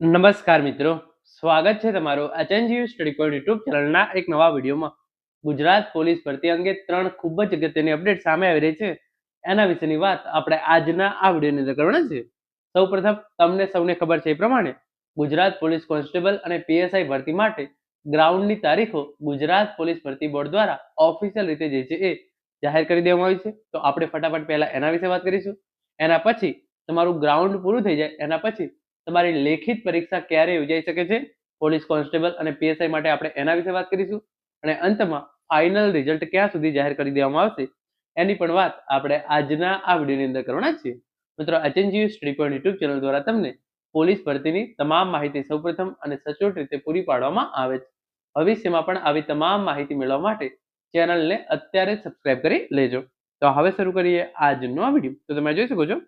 નમસ્કાર મિત્રો, સ્વાગત છે તમારું એચએનજીયુ સ્ટડી પોઈન્ટ યુટ્યુબ ચેનલના એક નવા વિડીયોમાં. ગુજરાત પોલીસ ભરતી અંગે 3 ખૂબ જ અગત્યની અપડેટ સામે આવી રહી છે. એના વિશેની વાત આપણે આજના આ વિડીયોની અંદર કરવાના છે. સૌપ્રથમ તમને સૌને ખબર છે એ પ્રમાણે ગુજરાત પોલીસ કોન્સ્ટેબલ અને પીએસઆઈ ભરતી માટે ગ્રાઉન્ડની તારીખો ગુજરાત પોલીસ ભરતી બોર્ડ દ્વારા ઓફિશિયલ રીતે જે છે એ જાહેર કરી દેવામાં આવી છે. તો આપણે ફટાફટ પહેલા એના વિશે વાત કરીશું. એના પછી તમારું ગ્રાઉન્ડ પૂરું થઈ જાય એના પછી તમારી લેખિત પરીક્ષા ક્યારે યોજાઈ શકે છે પોલીસ કોન્સ્ટેબલ અને પીએસઆઈ માટે આપણે એના વિશે વાત કરીશું. અને અંતમાં ફાઇનલ રિઝલ્ટ ક્યાં સુધી જાહેર કરી દેવામાં આવશે એની પણ વાત આપણે આજના આ વિડીયોની અંદર કરવાના છીએ. મિત્રો, HNGU study point YouTube channel દ્વારા તમને પોલીસ ભરતીની તમામ માહિતી સૌપ્રથમ અને સચોટ રીતે પૂરી પાડવામાં આવે છે. ભવિષ્યમાં પણ આવી તમામ માહિતી મેળવવા માટે ચેનલને અત્યારે સબસ્ક્રાઇબ કરી લેજો. તો હવે શરૂ કરીએ આજનો આ વિડીયો. તો તમે જોઈ શકો છો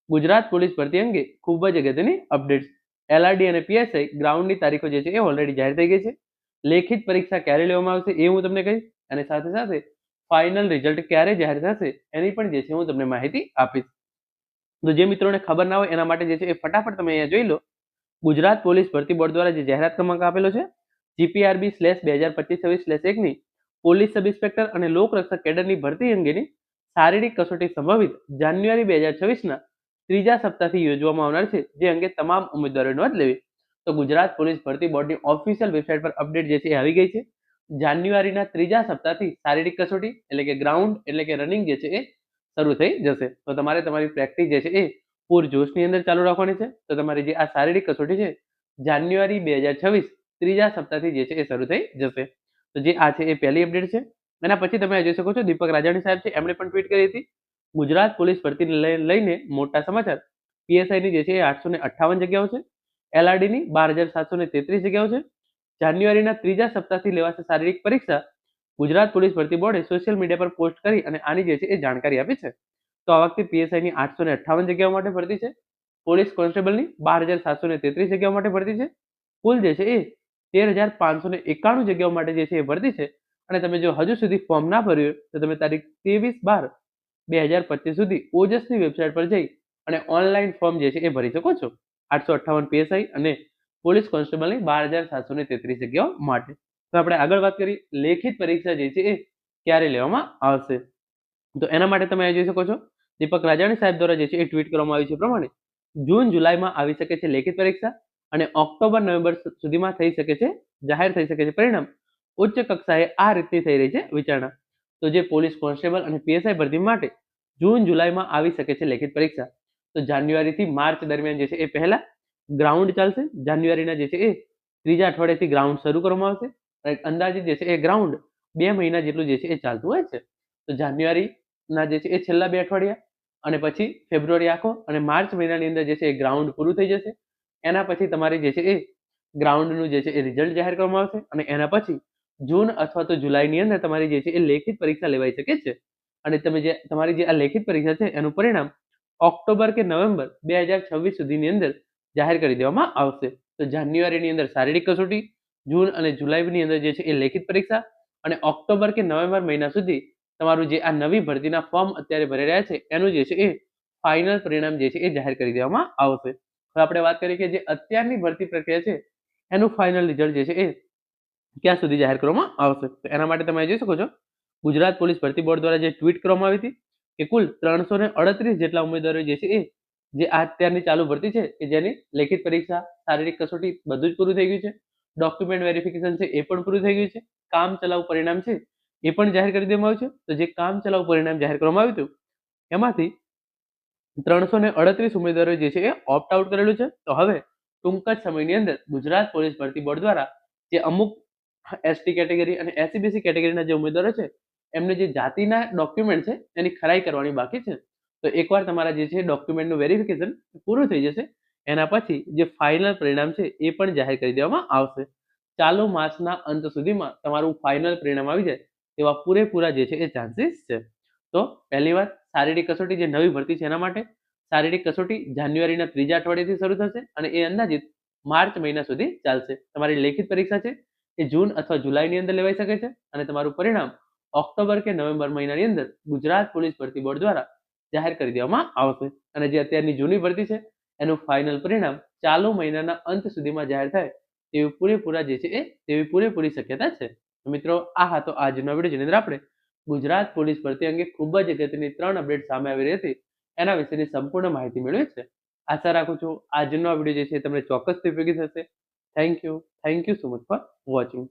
ગુજરાત પોલીસ ભરતી અંગે ખૂબ જ અગત્યની અપડેટ્સ. એલઆરડી અને પીએસઆઈ ગ્રાઉન્ડની તારીખો જે છે એ ઓલરેડી જાહેર થઈ ગઈ છે. લેખિત પરીક્ષા ક્યારે લેવામાં આવશે એ હું તમને કહીશ અને સાથે સાથે ફાઇનલ રિઝલ્ટ ક્યારે જાહેર થશે એની પણ જે છે હું તમને માહિતી આપીશ. તો જે મિત્રોને ખબર ના હોય એના માટે જે છે એ ફટાફટ તમે અહીંયા જોઈ લો. ગુજરાત પોલીસ ભરતી બોર્ડ દ્વારા જે જાહેરાત ક્રમાંક આપેલો છે GPRB/2025/1ની પોલીસ સબ ઇન્સ્પેક્ટર અને લોકરક્ષક કેડરની ભરતી અંગેની શારીરિક કસોટી સંભવિત જાન્યુઆરી 2026ના ત્રીજા સપ્તાહથી યોજવામાં આવનાર છે, જે અંગે તમામ ઉમેદવારોએ નોંધ લેવી. તો ગુજરાત પોલીસ ભરતી બોર્ડની ઓફિશિયલ વેબસાઇટ પર અપડેટ જે છે એ આવી ગઈ છે. જાન્યુઆરીના ત્રીજા સપ્તાહથી શારીરિક કસોટી એટલે કે ગ્રાઉન્ડ એટલે કે રનિંગ જે છે એ શરૂ થઈ જશે. તો તમારે તમારી પ્રેક્ટિસ જે છે એ પૂરજોશની અંદર ચાલુ રાખવાની છે. તો તમારી જે આ શારીરિક કસોટી છે જાન્યુઆરી 2026 ત્રીજા સપ્તાહથી જે છે એ શરૂ થઈ જશે. તો જે આ છે એ પહેલી અપડેટ છે. એના પછી તમે જોઈ શકો છો દીપક રાજાણી સાહેબ છે એમણે પણ ટ્વીટ કરી હતી. ગુજરાત પોલીસ ભરતીને લઈને મોટા સમાચાર. પીએસઆઈની જે છે એ 858 જગ્યાઓ છે. એલઆરડીની 12,733 જગ્યાઓ છે. જાન્યુઆરીના ત્રીજા સપ્તાહથી લેવાશે શારીરિક પરીક્ષા. ગુજરાત પોલીસ ભરતી બોર્ડે સોશિયલ મીડિયા પર પોસ્ટ કરી અને આની જે છે એ જાણકારી આપી છે. તો આ વખતે પીએસઆઈની 858 જગ્યાઓ માટે ભરતી છે. પોલીસ કોન્સ્ટેબલની 12,733 જગ્યાઓ માટે ભરતી છે. કુલ જે છે એ 13,591 જગ્યાઓ માટે જે છે એ ભરતી છે. અને તમે જો હજુ સુધી ફોર્મ ના ભર્યું તો તમે તારીખ 23/12/2025 સુધી ઓજસની વેબસાઇટ પર જઈ અને ઓનલાઈન ફોર્મ જે છે એ ભરી શકો છો. 858 પીએસઆઈ અને પોલીસ કોન્સ્ટેબલની 12,733 જગ્યાઓ માટે. તો આપણે આગળ વાત કરી લેખિત પરીક્ષા જે છે એ ક્યારે લેવામાં આવશે. તો એના માટે તમે જોઈ શકો છો દીપક રાજાણી સાહેબ દ્વારા જે છે એ ટ્વીટ કરવામાં આવ્યું છે પ્રમાણે જૂન જુલાઈમાં આવી શકે છે લેખિત પરીક્ષા અને ઓક્ટોબર નવેમ્બર સુધીમાં થઈ શકે છે જાહેર થઈ શકે છે પરિણામ. ઉચ્ચ કક્ષાએ આ રીતની થઈ રહી છે વિચારણા. તો જે પોલીસ કોન્સ્ટેબલ અને પીએસઆઈ ભરતી માટે જૂન જુલાઈમાં આવી શકે છે લેખિત પરીક્ષા. તો જાન્યુઆરીથી માર્ચ દરમિયાન જે છે એ પહેલા ગ્રાઉન્ડ ચાલશે. જાન્યુઆરીના જે છે એ ત્રીજા અઠવાડિયાથી ગ્રાઉન્ડ શરૂ કરવામાં આવશે. અંદાજિત જે છે એ ગ્રાઉન્ડ 2 મહિના જેટલું જે છે એ ચાલતું હોય છે. તો જાન્યુઆરીના જે છે એ છેલ્લા 2 અઠવાડિયા અને પછી ફેબ્રુઆરી આખો અને માર્ચ મહિનાની અંદર જે છે એ ગ્રાઉન્ડ પૂરું થઈ જશે. એના પછી તમારી જે છે એ ગ્રાઉન્ડનું જે છે એ રિઝલ્ટ જાહેર કરવામાં આવશે અને એના પછી જૂન અથવા તો જુલાઈની અંદર તમારી જે છે એ લેખિત પરીક્ષા લેવાઈ શકે છે. અને તમે જે તમારી જે આ લેખિત પરીક્ષા છે એનું પરિણામ ઓક્ટોબર કે નવેમ્બર 2026 સુધીની અંદર જાહેર કરી દેવામાં આવશે. તો જાન્યુઆરીની અંદર શારીરિક કસોટી, જૂન અને જુલાઈની અંદર જે છે એ લેખિત પરીક્ષા અને ઓક્ટોબર કે નવેમ્બર મહિના સુધી તમારું જે આ નવી ભરતીના ફોર્મ અત્યારે ભરી રહ્યા છે એનું જે છે એ ફાઇનલ પરિણામ જે છે એ જાહેર કરી દેવામાં આવશે. હવે આપણે વાત કરીએ કે જે અત્યારની ભરતી પ્રક્રિયા છે એનું ફાઇનલ રિઝલ્ટ જે છે એ ક્યાં સુધી જાહેર કરવામાં આવશે. તો એના માટે તમે જોઈ શકો છો ગુજરાત પોલીસ ભરતી બોર્ડ દ્વારા જે ટ્વીટ કરવામાં આવી હતી કે કુલ 338 જેટલા ઉમેદવારો જે છે એ જે અત્યારની ચાલુ ભરતી છે કે જેની લેખિત પરીક્ષા, શારીરિક કસોટી બધું જ પૂરું થઈ ગયું છે. ડોક્યુમેન્ટ વેરિફિકેશન છે એ પણ પૂરું થઈ ગયું છે. કામ ચલાઉ પરિણામ છે એ પણ જાહેર કરી દેવામાં આવ્યું છે. તો જે કામ ચલાઉ પરિણામ જાહેર કરવામાં આવ્યું હતું એમાંથી 338 ઉમેદવારો જે છે એ ઓપ્ટ આઉટ કરેલું છે. તો હવે ટૂંક જ સમયની અંદર ગુજરાત પોલીસ ભરતી બોર્ડ દ્વારા જે અમુક એસટી કેટેગરી અને એસસીબીસી કેટેગરીના જે ઉમેદવારો છે એમને જે જાતિના ડોક્યુમેન્ટ છે એની ખરાઈ કરવાની બાકી છે. તો એકવાર તમારા જે છે ડોક્યુમેન્ટનું વેરિફિકેશન પૂરું થઈ જશે એના પછી જે ફાઇનલ પરિણામ છે એ પણ જાહેર કરી દેવામાં આવશે. ચાલુ માસના અંત સુધીમાં તમારું ફાઇનલ પરિણામ આવી જાય તેવા પૂરેપૂરા જે છે એ ચાન્સીસ છે. તો પહેલી વાત શારીરિક કસોટી જે નવી ભરતી છે એના માટે શારીરિક કસોટી જાન્યુઆરીના ત્રીજા અઠવાડિયાથી શરૂ થશે અને એ અંદાજિત માર્ચ મહિના સુધી ચાલશે. તમારી લેખિત પરીક્ષા છે એ જૂન અથવા જુલાઈની અંદર લેવાઈ શકે છે અને તમારું પરિણામ ઓક્ટોબર કે નવેમ્બર મહિનાની અંદર ગુજરાત પોલીસ ભરતી બોર્ડ દ્વારા જાહેર કરી દેવામાં આવશે. અને જે અત્યારની જૂની ભરતી છે એનું ફાઇનલ પરિણામ ચાલુ મહિનાના અંત સુધીમાં જાહેર થાય તેવી પૂરેપૂરી શક્યતા છે. તો મિત્રો આ હતો આજનો વિડીયો, જેની અંદર આપણે ગુજરાત પોલીસ ભરતી અંગે ખૂબ જ અગત્યની 3 અપડેટ સામે આવી રહી હતી એના વિશેની સંપૂર્ણ માહિતી મેળવી છે. આશા રાખું છું આજનો આ વિડીયો જે છે તમને ચોક્કસથી ઉપયોગી થશે. Thank you so much for watching.